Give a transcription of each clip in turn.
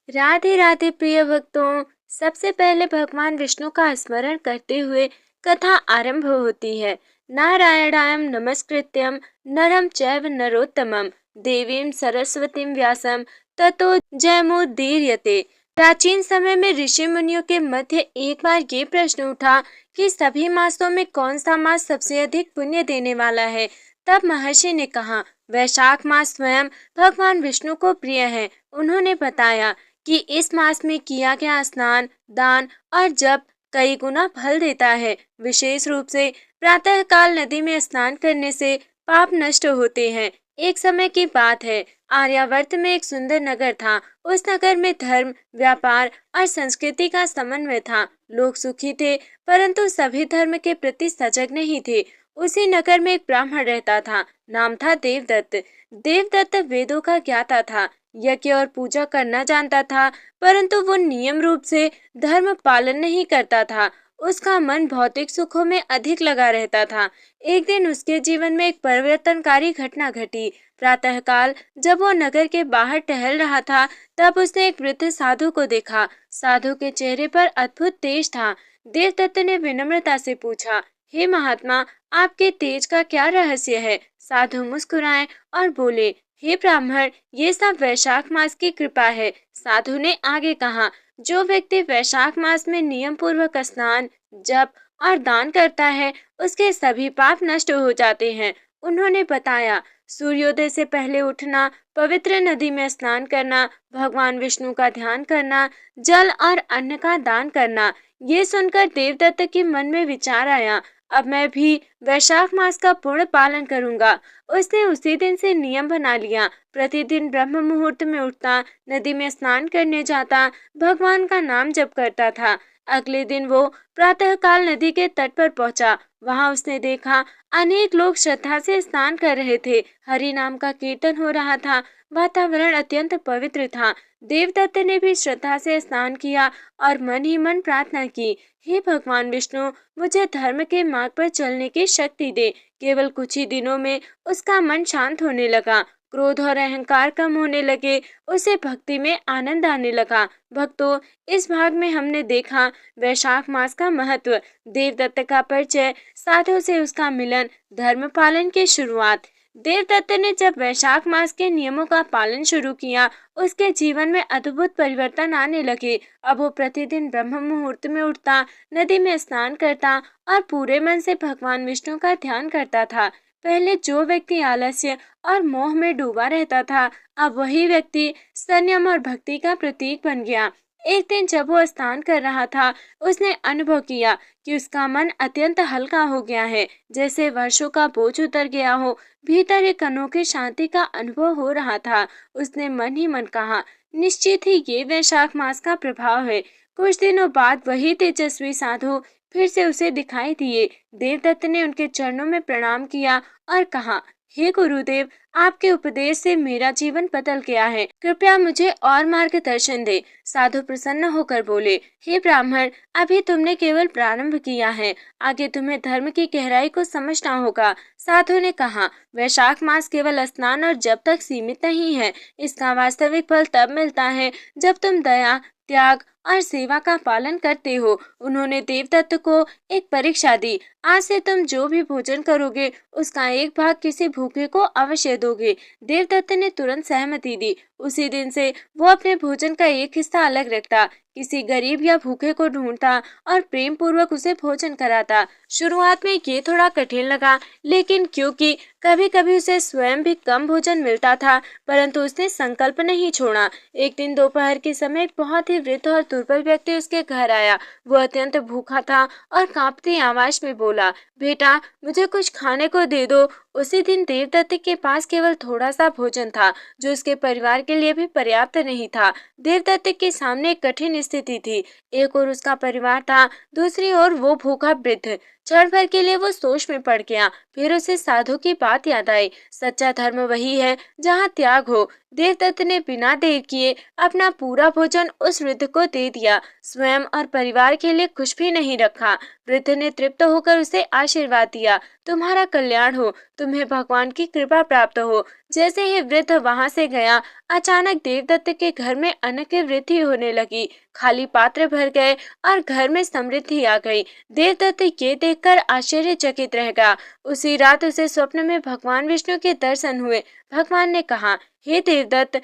राधे राधे प्रिय भक्तों। सबसे पहले भगवान विष्णु का स्मरण करते हुए कथा आरंभ होती है। नारायणायं नमस्कृत्यं नरं चैव नरोत्तमं देवीं सरस्वतीं व्यासं ततो जयमुदीरयते। प्राचीन समय में ऋषि मुनियों के मध्य एक बार ये प्रश्न उठा कि सभी मासों में कौन सा मास सबसे अधिक पुण्य देने वाला है। तब महर्षि ने कहा, वैशाख मास स्वयं भगवान विष्णु को प्रिय है। उन्होंने बताया कि इस मास में किया गया स्नान, दान और जप कई गुना फल देता है। विशेष रूप से प्रातःकाल नदी में स्नान करने से पाप नष्ट होते हैं। एक समय की बात है, आर्यावर्त में एक सुंदर नगर था। उस नगर में धर्म, व्यापार और संस्कृति का समन्वय था। लोग सुखी थे, परंतु सभी धर्म के प्रति सजग नहीं थे। उसी नगर में एक ब्राह्मण रहता था। नाम था देवदत्त। देवदत्त वेदों का ज्ञाता था, यज्ञ और पूजा करना जानता था, परंतु वो नियम रूप से धर्म पालन नहीं करता था। उसका मन भौतिक सुखों में अधिक लगा रहता था। एक दिन उसके जीवन में एक परिवर्तनकारी घटना घटी। प्रातःकाल जब वो नगर के बाहर टहल रहा था, तब उसने एक वृद्ध साधु को देखा। साधु के चेहरे पर अद्भुत तेज था। देवदत्त ने विनम्रता से पूछा, हे महात्मा, आपके तेज का क्या रहस्य है? साधु मुस्कुराए और बोले, हे ब्राह्मण, ये सब वैशाख मास की कृपा है। साधु ने आगे कहा, जो व्यक्ति वैशाख मास में नियम पूर्वक स्नान, जप और दान करता है, उसके सभी पाप नष्ट हो जाते हैं। उन्होंने बताया, सूर्योदय से पहले उठना, पवित्र नदी में स्नान करना, भगवान विष्णु का ध्यान करना, जल और अन्न का दान करना। ये सुनकर देवदत्त के मन में विचार आया, अब मैं भी वैशाख मास का पूर्ण पालन करूंगा। उसने उसी दिन से नियम बना लिया। प्रतिदिन ब्रह्म मुहूर्त में उठता, नदी में स्नान करने जाता, भगवान का नाम जप करता था। अगले दिन वो प्रातःकाल नदी के तट पर पहुंचा। वहां उसने देखा, अनेक लोग श्रद्धा से स्नान कर रहे थे। हरि नाम का कीर्तन हो रहा था। वातावरण अत्यंत पवित्र था। देवदत्त ने भी श्रद्धा से स्नान किया और मन ही मन प्रार्थना की, हे भगवान विष्णु, मुझे धर्म के मार्ग पर चलने की शक्ति दे। केवल कुछ ही दिनों में उसका मन शांत होने लगा। क्रोध और अहंकार कम होने लगे। उसे भक्ति में आनंद आने लगा। भक्तों, इस भाग में हमने देखा वैशाख मास का महत्व, देवदत्त का परिचय, साधु से उसका मिलन, धर्म पालन की शुरुआत। देवदत्त ने जब वैशाख मास के नियमों का पालन शुरू किया, उसके जीवन में अद्भुत परिवर्तन आने लगे। अब वो प्रतिदिन ब्रह्म मुहूर्त में उठता, नदी में स्नान करता और पूरे मन से भगवान विष्णु का ध्यान करता था। पहले जो व्यक्ति आलस्य और मोह में डूबा रहता था, अब वही व्यक्ति संयम और भक्ति का प्रतीक बन गया। एक दिन जब वो स्नान कर रहा था, उसने अनुभव किया कि उसका मन अत्यंत हल्का हो गया है, जैसे वर्षों का बोझ उतर गया हो। भीतर एक अनोखी शांति का अनुभव हो रहा था। उसने मन ही मन कहा, निश्चित ही ये वैशाख मास का प्रभाव है। कुछ दिनों बाद वही तेजस्वी साधु फिर से उसे दिखाई दिए। देवदत्त ने उनके चरणों में प्रणाम किया और कहा, हे गुरुदेव, आपके उपदेश से मेरा जीवन बदल गया है। कृपया मुझे और मार्गदर्शन दे। साधु प्रसन्न होकर बोले, हे ब्राह्मण, अभी तुमने केवल प्रारंभ किया है, आगे तुम्हें धर्म की गहराई को समझना होगा। साधु ने कहा, वैशाख मास केवल स्नान और जप तक सीमित नहीं है। इसका वास्तविक फल तब मिलता है जब तुम दया, त्याग और सेवा का पालन करते हो। उन्होंने देवदत्त को एक परीक्षा दी। आज से तुम जो भी भोजन करोगे, उसका एक भाग किसी भूखे को अवश्य दोगे। देवदत्त ने तुरंत सहमति दी। उसी दिन से वो अपने भोजन का एक हिस्सा अलग रखता, किसी गरीब या भूखे को ढूंढता और प्रेम पूर्वक उसे भोजन कराता। शुरुआत में ये थोड़ा कठिन लगा, लेकिन क्योंकि कभी कभी उसे स्वयं भी कम भोजन मिलता था, परंतु उसने संकल्प नहीं छोड़ा। एक दिन दोपहर के समय एक बहुत ही वृद्ध और दुर्बल व्यक्ति उसके घर आया। वो अत्यंत भूखा था और कांपती आवाज में बोला, बेटा, मुझे कुछ खाने को दे दो। उसी दिन देवदत्त के पास केवल थोड़ा सा भोजन था, जो उसके परिवार के लिए भी पर्याप्त नहीं था। देवदत्त के सामने एक कठिन स्थिति थी। एक ओर उसका परिवार था, दूसरी ओर वो भूखा वृद्ध। क्षण भर के लिए वो सोच में पड़ गया। फिर उसे साधु की बात याद आई, सच्चा धर्म वही है जहाँ त्याग हो। देवदत्त ने बिना देर किए अपना पूरा भोजन उस वृद्ध को दे दिया, स्वयं और परिवार के लिए कुछ भी नहीं रखा। वृद्ध ने तृप्त होकर उसे आशीर्वाद दिया, तुम्हारा कल्याण हो, तुम्हें भगवान की कृपा प्राप्त हो। जैसे ही वृद्ध वहां से गया, अचानक देवदत्त के घर में अन्न की वृद्धि होने लगी। खाली पात्र भर गए और घर में समृद्धि आ गई। देवदत्त ये देखकर आश्चर्यचकित रह गया। उसी रात उसे स्वप्न में भगवान विष्णु के दर्शन हुए। भगवान ने कहा, हे देवदत्त,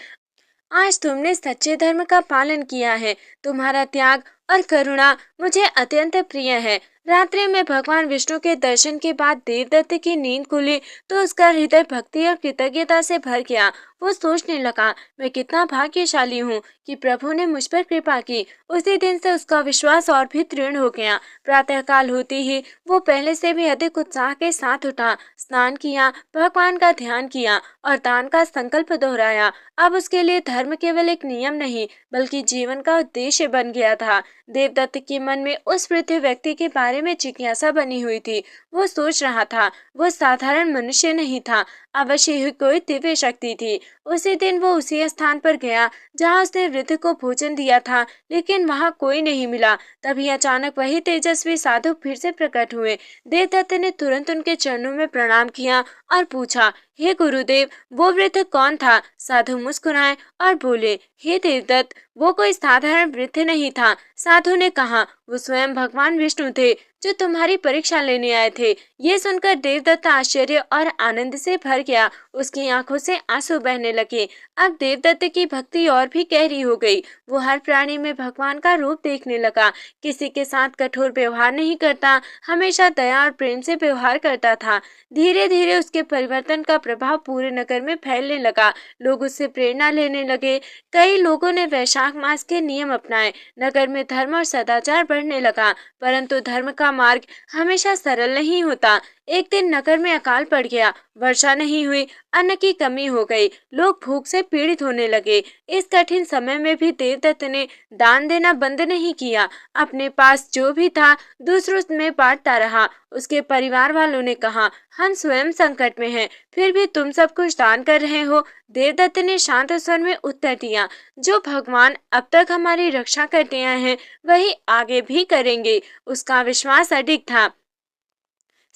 आज तुमने सच्चे धर्म का पालन किया है। तुम्हारा त्याग और करुणा मुझे अत्यंत प्रिय है। रात्रि में भगवान विष्णु के दर्शन के बाद देवदत्त की नींद खुली तो उसका हृदय भक्ति और कृतज्ञता से भर गया। वो सोचने लगा, मैं कितना भाग्यशाली हूँ कि प्रभु ने मुझ पर कृपा की। उसी दिन से उसका विश्वास और भी दृढ़ हो गया। प्रातःकाल होते ही वो पहले से भी अधिक उत्साह के साथ उठा, स्नान किया, भगवान का ध्यान किया और दान का संकल्प दोहराया। अब उसके लिए धर्म केवल एक नियम नहीं बल्कि जीवन का उद्देश्य बन गया था। देवदत्त के मन में उस वृद्ध व्यक्ति के बारे में जिज्ञासा बनी हुई थी। वो सोच रहा था, वो साधारण मनुष्य नहीं था, अवश्य ही कोई दिव्य शक्ति थी। उसी दिन वो उसी स्थान पर गया जहाँ उसने वृद्ध को भोजन दिया था, लेकिन वहाँ कोई नहीं मिला। तभी अचानक वही तेजस्वी साधु फिर से प्रकट हुए। देवदत्त ने तुरंत उनके चरणों में प्रणाम किया और पूछा, हे गुरुदेव, वो वृद्ध कौन था? साधु मुस्कुराए और बोले, हे देवदत्त, वो कोई साधारण वृद्ध नहीं था। साधु ने कहा, वो स्वयं भगवान विष्णु थे जो तुम्हारी परीक्षा लेने आए थे। ये सुनकर देवदत्त आश्चर्य और आनंद से भर गया। उसकी आंखों से आंसू बहने लगे। अब देवदत्त की भक्ति और भी गहरी हो गई। वो हर प्राणी में भगवान का रूप देखने लगा। किसी के साथ कठोर व्यवहार नहीं करता, हमेशा दया और प्रेम से व्यवहार करता था। धीरे धीरे उसके परिवर्तन का प्रभाव पूरे नगर में फैलने लगा। लोग उससे प्रेरणा लेने लगे। कई लोगों ने वैशाख मास के नियम अपनाए। नगर में धर्म और सदाचार बढ़ने लगा। परंतु धर्म का मार्ग हमेशा सरल नहीं होता। एक दिन नगर में अकाल पड़ गया। वर्षा नहीं हुई, अन्न की कमी हो गई, लोग भूख से पीड़ित होने लगे। इस कठिन समय में भी देवदत्त ने दान देना बंद नहीं किया। अपने पास जो भी था दूसरों में बांटता रहा। उसके परिवार वालों ने कहा, हम स्वयं संकट में हैं, फिर भी तुम सब कुछ दान कर रहे हो। देवदत्त ने शांत स्वर में उत्तर दिया, जो भगवान अब तक हमारी रक्षा करते आए हैं वही आगे भी करेंगे। उसका विश्वास अडिग था।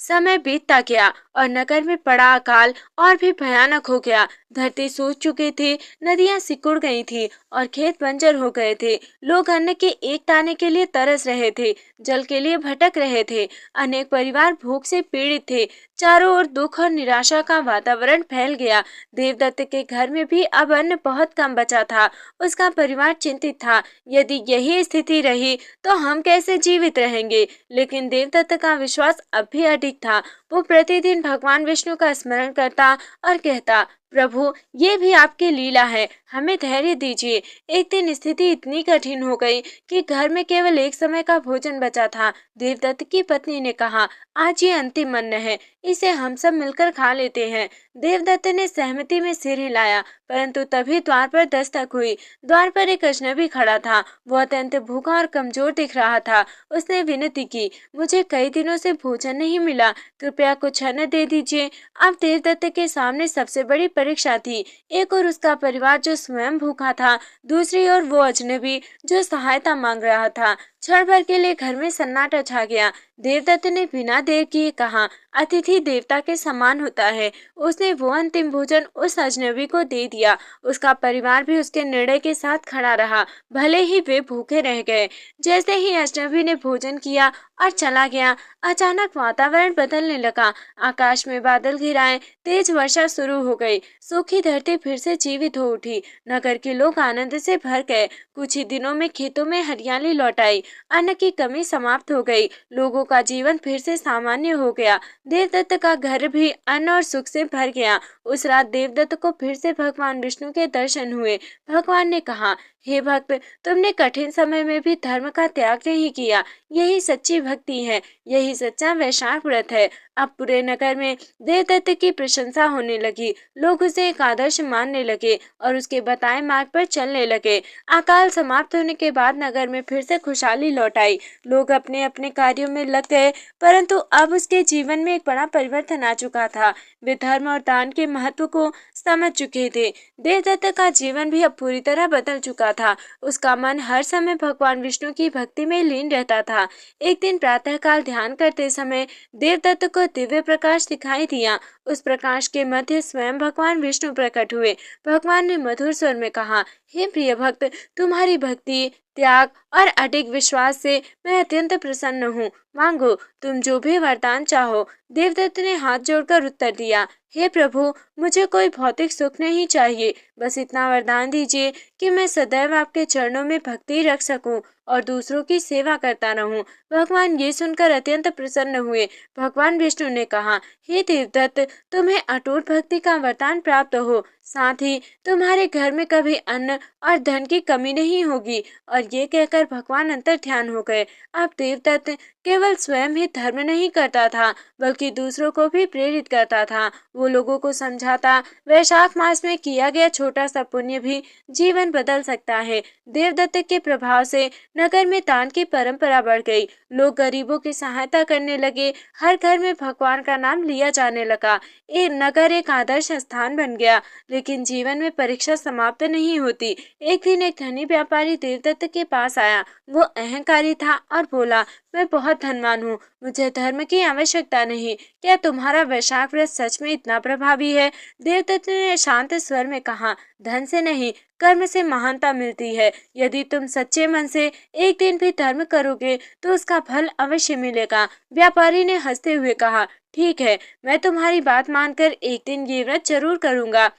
समय बीतता गया और नगर में पड़ा अकाल और भी भयानक हो गया। धरती सूख चुकी थी, नदियां सिकुड़ गई थी और खेत बंजर हो गए थे। लोग अन्न के एक दाने के लिए तरस रहे थे, जल के लिए भटक रहे थे। अनेक परिवार भूख से पीड़ित थे। चारों ओर दुख और निराशा का वातावरण फैल गया। देवदत्त के घर में भी अब अन्न बहुत कम बचा था। उसका परिवार चिंतित था, यदि यही स्थिति रही तो हम कैसे जीवित रहेंगे। लेकिन देवदत्त का विश्वास अब भी अडिग था। वो प्रतिदिन भगवान विष्णु का स्मरण करता और कहता, प्रभु, ये भी आपकी लीला है, हमें धैर्य दीजिए। एक दिन स्थिति इतनी कठिन हो गई कि घर में केवल एक समय का भोजन बचा था। देवदत्त की पत्नी ने कहा, आज ये अंतिम अन्न है, इसे हम सब मिलकर खा लेते हैं। देवदत्त ने सहमति में सिर हिलाया, परंतु तभी द्वार पर दस्तक हुई। द्वार पर एक अजनबी खड़ा था। वो अत्यंत भूखा और कमजोर दिख रहा था। उसने विनती की, मुझे कई दिनों से भोजन नहीं मिला, कृपया कुछ अन्न दे दीजिए। अब देवदत्त के सामने सबसे बड़ी परीक्षा थी। एक और उसका परिवार जो स्वयं भूखा था, दूसरी ओर वो अजनबी जो सहायता मांग रहा था। क्षण भर के लिए घर में सन्नाटा छा गया। देवदत्त ने बिना देर किए कहा, अतिथि देवता के समान होता है। उसने वो अंतिम भोजन उस अजनबी को दे दिया। उसका परिवार भी उसके निर्णय के साथ खड़ा रहा, भले ही वे भूखे रह गए। जैसे ही अजनबी ने भोजन किया और चला गया, अचानक वातावरण बदलने लगा। आकाश में बादल घिराए, तेज वर्षा शुरू हो गई। सूखी धरती फिर से जीवित हो उठी। नगर के लोग आनंद से भर गए। कुछ ही दिनों में खेतों में हरियाली लौट आई। अन्न की कमी समाप्त हो गई। लोगों का जीवन फिर से सामान्य हो गया। देवदत्त का घर भी अन्न और सुख से भर गया। उस रात देवदत्त को फिर से भगवान विष्णु के दर्शन हुए। भगवान ने कहा, हे भक्त, तुमने कठिन समय में भी धर्म का त्याग नहीं किया। यही सच्ची भक्ति है, यही सच्चा वैशाख व्रत है। अब पूरे नगर में देवदत्त की प्रशंसा होने लगी। लोग उसे एक आदर्श मानने लगे और उसके बताए मार्ग पर चलने लगे। अकाल समाप्त होने के बाद नगर में फिर से खुशहाली लौट आई। लोग अपने अपने कार्यों में लग गए, परंतु अब उसके जीवन में एक बड़ा परिवर्तन आ चुका था। वे धर्म और दान के महत्व को समझ चुके थे। देवदत्त का जीवन भी अब पूरी तरह बदल चुका था। उसका मन हर समय भगवान विष्णु की भक्ति में लीन रहता था। एक दिन प्रातःकाल ध्यान करते समय देवदत्त को को दिव्य प्रकाश दिखाई दिया। उस प्रकाश के मध्य स्वयं भगवान विष्णु प्रकट हुए। भगवान ने मधुर स्वर में कहा, हे प्रिय भक्त, तुम्हारी भक्ति, त्याग और अडिग विश्वास से मैं अत्यंत प्रसन्न हूँ। मांगो, तुम जो भी वरदान चाहो। देवदत्त ने हाथ जोड़कर उत्तर दिया, हे प्रभु, मुझे कोई भौतिक सुख नहीं चाहिए, बस इतना वरदान दीजिए कि मैं सदैव आपके चरणों में भक्ति रख सकूं और दूसरों की सेवा करता रहूं। भगवान ये सुनकर अत्यंत प्रसन्न हुए। भगवान विष्णु ने कहा, हे देवदत्त, तुम्हें अटूट भक्ति का वरदान प्राप्त हो, साथ ही तुम्हारे घर में कभी अन्न और धन की कमी नहीं होगी। और ये कहकर भगवान अंतर ध्यान हो गए। अब देवदत्त केवल स्वयं ही धर्म नहीं करता था, बल्कि दूसरों को भी प्रेरित करता था। वो लोगों को समझाता, वैशाख मास में किया गया छोटा सा पुण्य भी जीवन बदल सकता है। देवदत्त के प्रभाव से नगर में दान की परंपरा बढ़ गई। लोग गरीबों की सहायता करने लगे। हर घर में भगवान का नाम लिया जाने लगा। ये नगर एक आदर्श स्थान बन गया। लेकिन जीवन में परीक्षा समाप्त नहीं होती। एक दिन एक धनी व्यापारी देवदत्त के पास आया। वो अहंकारी था और बोला, मैं बहुत धनवान हूँ, मुझे धर्म की आवश्यकता नहीं। क्या तुम्हारा वैशाख व्रत सच में इतना प्रभावी है? देवदत्त ने शांत स्वर में कहा, धन से नहीं, कर्म से महानता मिलती है। यदि तुम सच्चे मन से एक दिन भी धर्म करोगे तो उसका फल अवश्य मिलेगा। व्यापारी ने हंसते हुए कहा, ठीक है, मैं तुम्हारी बात मानकर एक दिन ये व्रत जरूर करूंगा।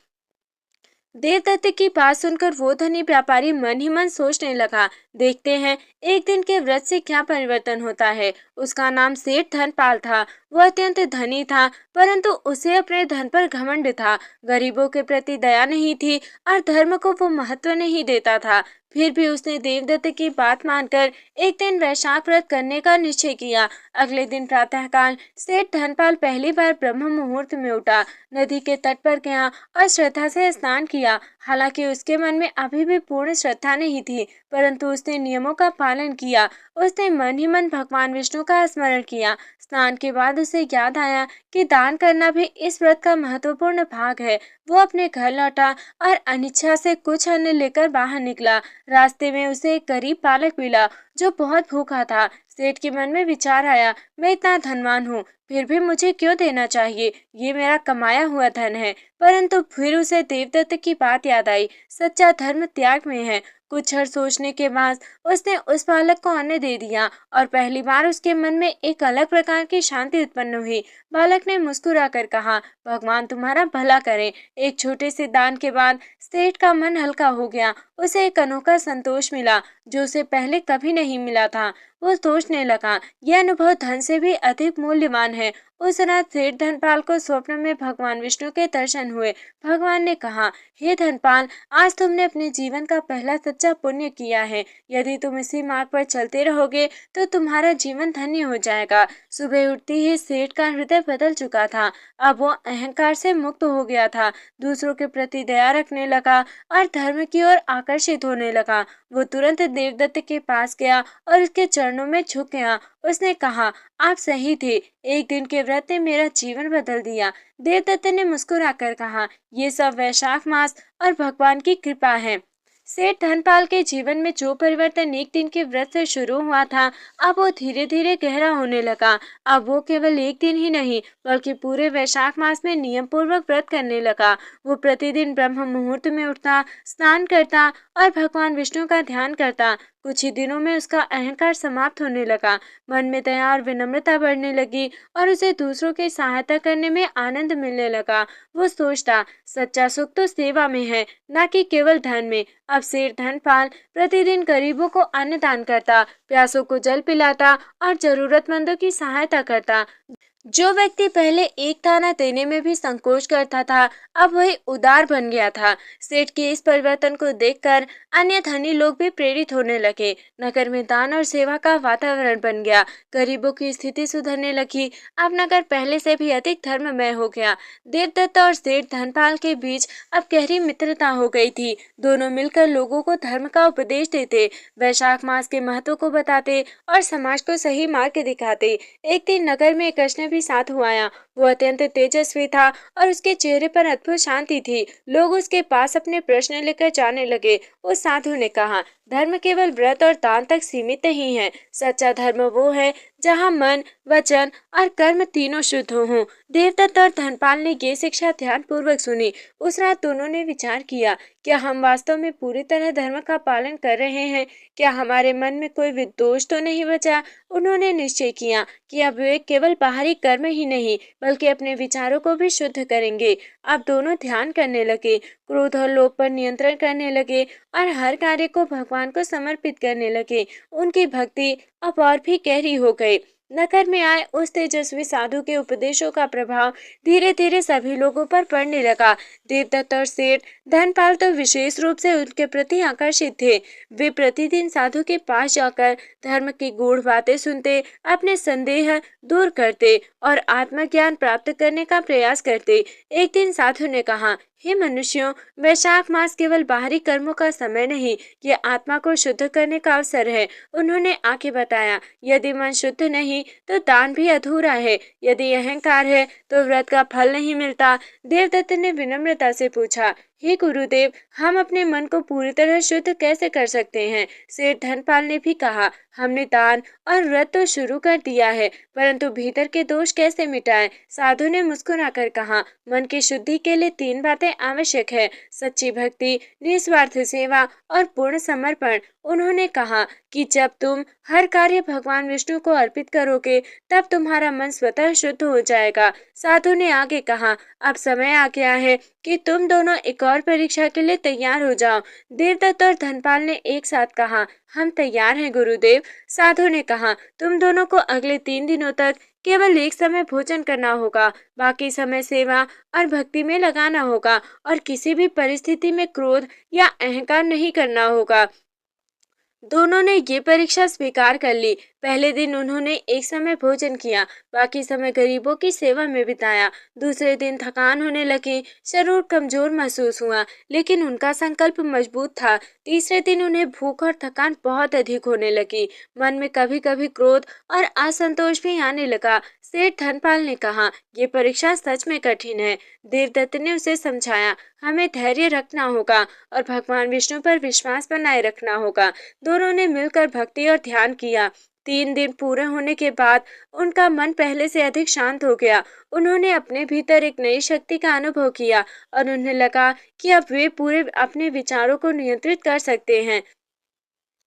देवदत्त की बात सुनकर वो धनी व्यापारी मन ही मन सोचने लगा, देखते हैं एक दिन के व्रत से क्या परिवर्तन होता है। उसका नाम सेठ धनपाल था। वो अत्यंत धनी था, परंतु उसे अपने धन पर घमंड था। गरीबों के प्रति दया नहीं थी और धर्म को वो महत्व नहीं देता था। फिर भी उसने देवदत्त की बात मानकर एक दिन वैशाख व्रत करने का निश्चय किया। अगले दिन प्रातःकाल सेठ धनपाल पहली बार ब्रह्म मुहूर्त में उठा, नदी के तट पर गया और श्रद्धा से स्नान किया। हालांकि उसके मन में अभी भी पूर्ण श्रद्धा नहीं थी, परंतु उसने नियमों का पालन किया। उसने मन ही मन भगवान विष्णु का स्मरण किया। स्नान के बाद उसे याद आया कि दान करना भी इस व्रत का महत्वपूर्ण भाग है। वो अपने घर लौटा और अनिच्छा से कुछ अन्न लेकर बाहर निकला। रास्ते में उसे एक गरीब बालक मिला जो बहुत भूखा था। सेठ के मन में विचार आया, मैं इतना धनवान हूँ, फिर भी मुझे क्यों देना चाहिए? ये मेरा कमाया हुआ धन है। परंतु फिर उसे देवदत्त की बात याद आई, सच्चा धर्म त्याग में है। कुछ क्षण सोचने के बाद उसने उस बालक को अन्न दे दिया और पहली बार उसके मन में एक अलग प्रकार की शांति उत्पन्न हुई। बालक ने मुस्कुराकर कहा, भगवान तुम्हारा भला करे। एक छोटे से दान के बाद सेठ का मन हल्का हो गया। उसे एक अनोखा संतोष मिला जो उसे पहले कभी नहीं मिला था। वो सोचने लगा, यह अनुभव धन से भी अधिक मूल्यवान है। उस रात सेठ धनपाल को स्वप्न में भगवान विष्णु के दर्शन हुए। भगवान ने कहा, हे धनपाल, आज तुमने अपने जीवन का पहला सच्चा पुण्य किया है। यदि तुम इसी मार्ग पर चलते रहोगे तो तुम्हारा जीवन धन्य हो जाएगा। सुबह उठते ही सेठ का हृदय बदल चुका था। अब वो अहंकार से मुक्त हो गया था, दूसरों के प्रति दया रखने लगा और धर्म की ओर आकर्षित होने लगा। वो तुरंत देवदत्त के पास गया और उसके चरणों में झुक गया। उसने कहा, आप सही थे, एक दिन के व्रत ने मेरा जीवन बदल दिया। देवदत्त ने मुस्कुराकर कहा, ये सब वैशाख मास और भगवान की कृपा है। सेठ धनपाल के जीवन में जो परिवर्तन एक दिन के व्रत से शुरू हुआ था, अब वो धीरे धीरे गहरा होने लगा। अब वो केवल एक दिन ही नहीं, बल्कि पूरे वैशाख मास में नियम पूर्वक व्रत करने लगा। वो प्रतिदिन ब्रह्म मुहूर्त में उठता, स्नान करता और भगवान विष्णु का ध्यान करता। कुछ ही दिनों में उसका अहंकार समाप्त होने लगा। मन में दया और विनम्रता बढ़ने लगी और उसे दूसरों की सहायता करने में आनंद मिलने लगा। वो सोचता, सच्चा सुख तो सेवा में है, न कि केवल धन में। अब सेठ धनपाल प्रतिदिन गरीबों को अन्न दान करता, प्यासों को जल पिलाता और जरूरतमंदों की सहायता करता। जो व्यक्ति पहले एक दाना देने में भी संकोच करता था, अब वही उदार बन गया था। सेठ के इस परिवर्तन को देखकर अन्य धनी लोग भी प्रेरित होने लगे। नगर में दान और सेवा का वातावरण बन गया। गरीबों की स्थिति सुधरने लगी। अब नगर पहले से भी अधिक धर्ममय हो गया। देवदत्त और सेठ धनपाल के बीच अब गहरी मित्रता हो गई थी। दोनों मिलकर लोगों को धर्म का उपदेश देते, वैशाख मास के महत्व को बताते और समाज को सही मार्ग दिखाते। एक दिन नगर में एक अजनबी साधु आया। वो अत्यंत तेजस्वी था और उसके चेहरे पर अद्भुत शांति थी। लोग उसके पास अपने प्रश्न लेकर जाने लगे। उस साधु ने कहा, धर्म केवल व्रत और दान तक सीमित नहीं है। सच्चा धर्म वो है जहाँ मन, वचन और कर्म तीनों शुद्ध हों। देवदत्त और धनपाल ने ये शिक्षा ध्यान पूर्वक सुनी। उस रात दोनों ने विचार किया, क्या हम वास्तव में पूरी तरह धर्म का पालन कर रहे हैं? क्या हमारे मन में कोई विद्वेष तो नहीं बचा? उन्होंने निश्चय किया कि अब वे केवल बाहरी कर्म ही नहीं बल्कि अपने विचारों को भी शुद्ध करेंगे। अब दोनों ध्यान करने लगे, क्रोध और लोभ पर नियंत्रण करने लगे और हर कार्य को भगवान को समर्पित करने लगे। उनकी भक्ति अब और भी गहरी हो गई। नगर में आए उस तेजस्वी साधु के उपदेशों का प्रभाव धीरे धीरे सभी लोगों पर पड़ने लगा। देवदत्त और सेठ धनपाल तो विशेष रूप से उनके प्रति आकर्षित थे। वे प्रतिदिन साधु के पास जाकर धर्म की गूढ़ बातें सुनते, अपने संदेह दूर करते और आत्मज्ञान प्राप्त करने का प्रयास करते। एक दिन साधु ने कहा, हे मनुष्यों, वैशाख मास केवल बाहरी कर्मों का समय नहीं, ये आत्मा को शुद्ध करने का अवसर है। उन्होंने आगे बताया, यदि मन शुद्ध नहीं तो दान भी अधूरा है, यदि अहंकार है तो व्रत का फल नहीं मिलता। देवदत्त ने विनम्रता से पूछा, हे गुरुदेव, हम अपने मन को पूरी तरह शुद्ध कैसे कर सकते हैं? सेठ धनपाल ने भी कहा, हमने दान और व्रत तो शुरू कर दिया है, परंतु भीतर के दोष कैसे मिटाएं? साधु ने मुस्कुराकर कहा, मन की शुद्धि के लिए 3 बातें आवश्यक है, सच्ची भक्ति, निस्वार्थ सेवा और पूर्ण समर्पण। उन्होंने कहा कि जब तुम हर कार्य भगवान विष्णु को अर्पित करोगे तब तुम्हारा मन स्वतः शुद्ध हो जाएगा। साधु ने आगे कहा, अब समय आ गया है कि तुम दोनों एक और परीक्षा के लिए तैयार हो जाओ। देवदत्त और धनपाल ने एक साथ कहा, हम तैयार हैं गुरुदेव। साधु ने कहा, तुम दोनों को अगले 3 दिनों तक केवल एक समय भोजन करना होगा, बाकी समय सेवा और भक्ति में लगाना होगा और किसी भी परिस्थिति में क्रोध या अहंकार नहीं करना होगा। दोनों ने ये परीक्षा स्वीकार कर ली। पहले दिन उन्होंने एक समय भोजन किया, बाकी समय गरीबों की सेवा में बिताया। दूसरे दिन थकान होने लगी, शरीर कमजोर महसूस हुआ, लेकिन उनका संकल्प मजबूत था। तीसरे दिन उन्हें भूख और थकान बहुत अधिक होने लगी। मन में कभी कभी क्रोध और असंतोष भी आने लगा। सेठ धनपाल ने कहा, ये परीक्षा सच में कठिन है। देवदत्त ने उसे समझाया, हमें धैर्य रखना होगा और भगवान विष्णु पर विश्वास बनाए रखना होगा। दोनों ने मिलकर भक्ति और ध्यान किया। 3 दिन पूरे होने के बाद उनका मन पहले से अधिक शांत हो गया। उन्होंने अपने भीतर एक नई शक्ति का अनुभव किया और उन्हें लगा कि अब वे पूरे अपने विचारों को नियंत्रित कर सकते हैं।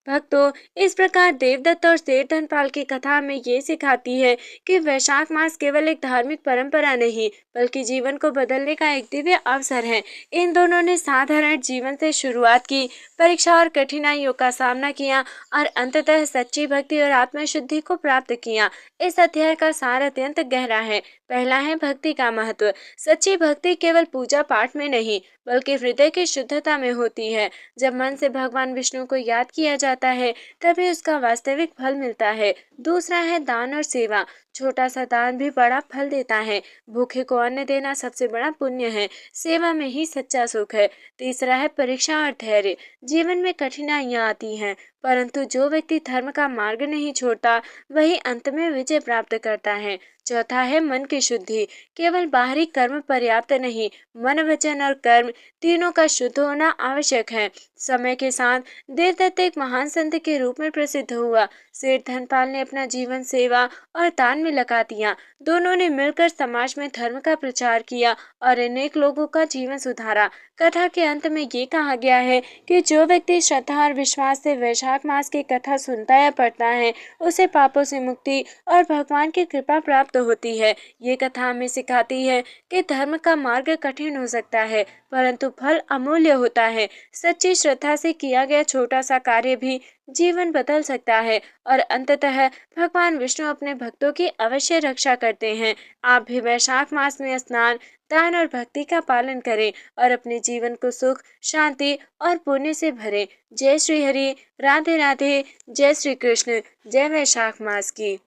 भक्तों, इस प्रकार देवदत्त और सेठ धनपाल की कथा हमें ये सिखाती है कि वैशाख मास केवल एक धार्मिक परंपरा नहीं बल्कि जीवन को बदलने का एक दिव्य अवसर है। इन दोनों ने साधारण जीवन से शुरुआत की, परीक्षा और कठिनाइयों का सामना किया और अंततः सच्ची भक्ति और आत्मशुद्धि को प्राप्त किया। इस अध्याय का सार अत्यंत गहरा है। पहला है भक्ति का महत्व। सच्ची भक्ति केवल पूजा पाठ में नहीं बल्कि हृदय की शुद्धता में होती है। जब मन से भगवान विष्णु को याद किया जाता है तभी उसका वास्तविक फल मिलता है। दूसरा है दान और सेवा। छोटा सा दान भी बड़ा फल देता है। भूखे को अन्न देना सबसे बड़ा पुण्य है। सेवा में ही सच्चा सुख है। तीसरा है परीक्षा और धैर्य। जीवन में कठिनाइयां आती हैं, परंतु जो व्यक्ति धर्म का मार्ग नहीं छोड़ता वही अंत में विजय प्राप्त करता है। चौथा है मन की शुद्धि। केवल बाहरी कर्म पर्याप्त नहीं, मन, वचन और कर्म तीनों का शुद्ध होना आवश्यक है। समय के साथ देवदत्त एक महान संत के रूप में प्रसिद्ध हुआ। सेठ धनपाल ने अपना जीवन सेवा और दान में लगा दिया। दोनों ने मिलकर समाज में धर्म का प्रचार किया और अनेक लोगों का जीवन सुधारा। कथा के अंत में ये कहा गया है कि जो व्यक्ति श्रद्धा और विश्वास से वैशाख मास की कथा सुनता या पढ़ता है उसे पापों से मुक्ति और भगवान की कृपा प्राप्त होती है। ये कथा हमें सिखाती है कि धर्म का मार्ग कठिन हो सकता है परंतु फल अमूल्य होता है। सच्ची श्रद्धा से किया गया छोटा सा कार्य भी जीवन बदल सकता है और अंततः भगवान विष्णु अपने भक्तों की अवश्य रक्षा करते हैं। आप भी वैशाख मास में स्नान, दान और भक्ति का पालन करें और अपने जीवन को सुख, शांति और पुण्य से भरें। जय श्री हरि, राधे राधे, जय श्री कृष्ण, जय वैशाख मास की।